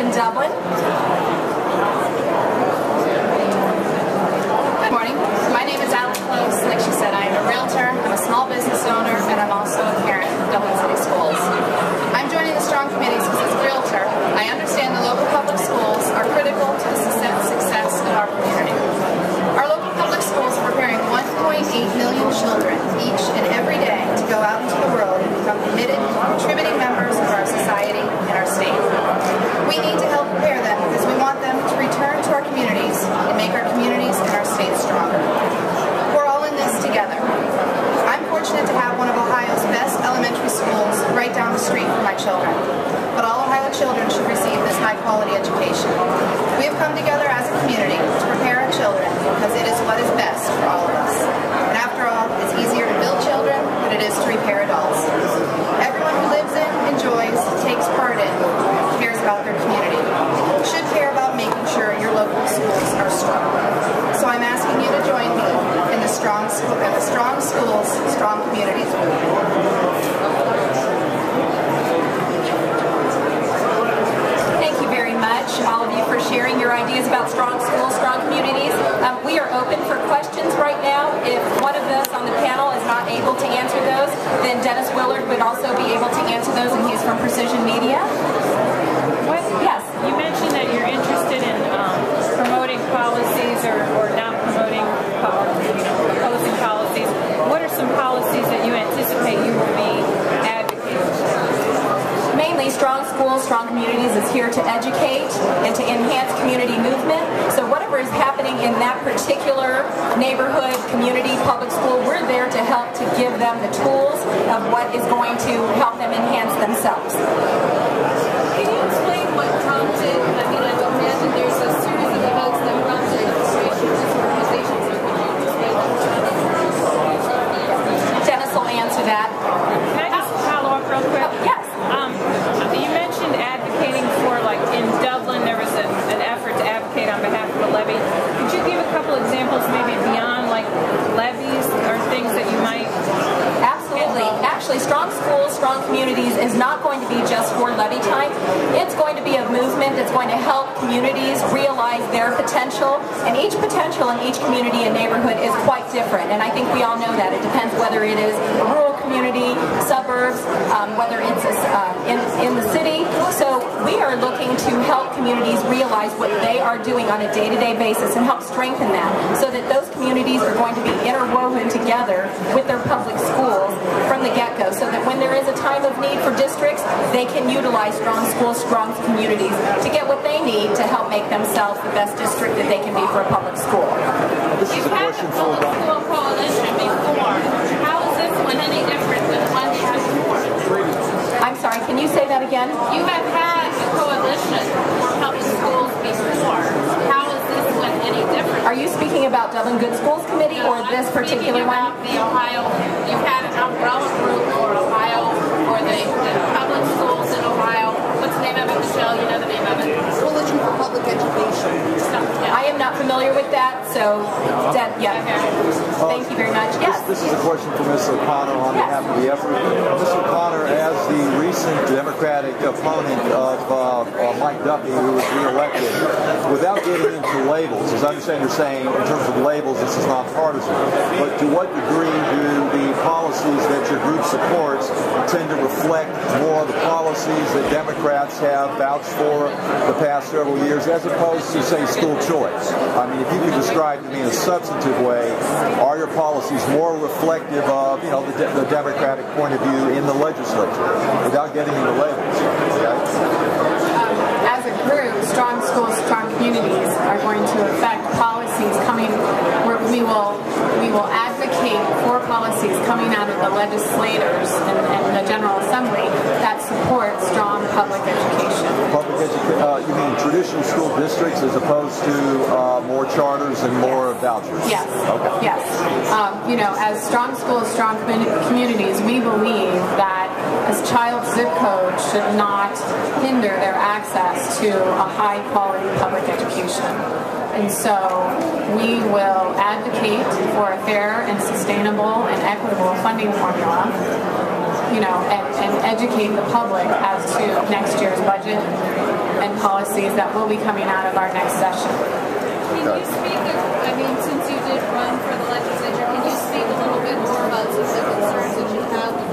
in Dublin. Good morning. My name is Alex Close. Like she said, I am a realtor, I'm a small business owner, and I'm also a parent of Dublin City Schools. I'm joining the Strong Committees because as a realtor, I understand the local public schools are critical to the success of our community. Our local public schools are preparing 1.8 million children each and every day to go out into the world and become committed, contributing members of our society and our state. We need to help prepare them because we want them to return to our communities and make our communities and our state stronger. We're all in this together. I'm fortunate to have one of Ohio's best elementary schools right down the street for my children. But all Ohio children should receive this high-quality education. We have come together as a community to prepare our children because it is what is best for all of us. And after all, it's easier to build children than it is to repair adults. Everyone who lives in, enjoys, takes part in, cares about their community, should care about making sure your local schools are strong. So I'm asking you to join me in the Strong Schools, Strong Communities movement. All of you for sharing your ideas about strong schools, strong communities. We are open for questions right now. If one of us on the panel is not able to answer those, then Dennis Willard would also be able to answer those, and he's from Precision Media. Yes? You mentioned that you're interested in promoting policies or not promoting opposing policies. What are some policies that you anticipate you will be advocating? Mainly, Strong Schools, Strong Communities is here to educate and to enhance community movement. So whatever is happening in that particular neighborhood, community, public school, we're there to help to give them the tools of what is going to help them enhance themselves. Can you explain what prompted, I mean, I would imagine there's a series of events that prompted the creation of this organization, so could you explain that? Dennis will answer that. Can I just follow up real quick? Yes. You mentioned advocating for, like in Dublin, there was an effort to advocate on behalf of a levy. Could you give a couple examples, maybe beyond like levies or things that you might? Absolutely. Actually, Strong Schools, Strong Communities is not going to be just for levy time. It's going to be a movement that's going to help communities realize their potential. And each potential in each community and neighborhood is quite different. And I think we all know that. It depends whether it is a rural community, suburbs, whether it's in the city. So we are looking to help communities realize what they are doing on a day-to-day basis and help strengthen that so that those communities are going to be interwoven together with their public schools from the get-go, so that when there is a time of need for districts, they can utilize Strong Schools, Strong Communities to get what they need to help make themselves the best district that they can be for a public school. This is a question for Public School Coalition before. How is this one any different than the one you had before? I'm sorry, can you say that again? You have had a coalition for public schools before. How is this one any different? Are you speaking about Dublin Good Schools Committee or this particular one? The Ohio, you've had an umbrella group for Ohio, or the public schools in Ohio. What's the name of it, Michelle? You know the name of it? Coalition for Public Education. I am not familiar with that, so yeah. Thank you very much. Yes. This is a question for Ms. O'Connor on behalf of the effort. Ms. O'Connor, as the recent Democratic opponent of Mike Duffy, who was reelected, without getting into labels, as I understand you're saying, in terms of labels, this is nonpartisan, but to what degree do the policies that your group supports tend to reflect more of the policies that Democrats have vouched for the past several years, as opposed to, say, school choice? I mean, if you could describe to me in a substantive way, are your policies more reflective of, the Democratic point of view in the legislature, without getting into labels? Okay? As a group, Strong Schools, Strong Communities are going to affect policies coming, where we will advocate for policies coming out of the legislators and the General Assembly that support strong public education. You mean traditional school districts as opposed to more charters and more vouchers? Yes. Okay. Yes. As Strong Schools, Strong Communities, we believe that a child's zip code should not hinder their access to a high-quality public education. And so we will advocate for a fair and sustainable and equitable funding formula, and educate the public as to next year's budget and policies that will be coming out of our next session. Can you speak, I mean, since you did run for the legislature, can you speak a little bit more about some of the concerns that you have with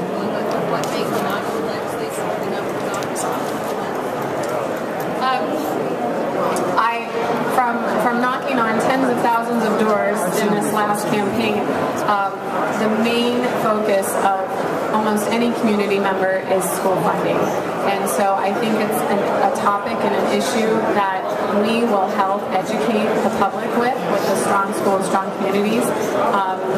what makes the Knoxville legislature the number of From knocking on tens of thousands of doors in this last campaign, the main focus of almost any community member is school funding. And so I think it's a topic and an issue that we will help educate the public with the Strong Schools, Strong Communities.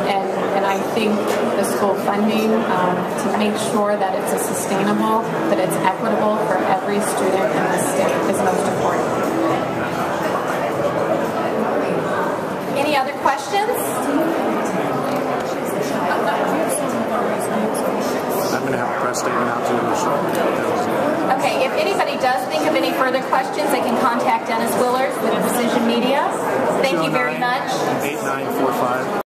And I think the school funding, to make sure that it's sustainable, that it's equitable for every student in the state is most important. Any other questions? I'm going to have a press statement out to the Okay, if anybody does think of any further questions, they can contact Dennis Willard with Precision Media. Thank you very much. 8945.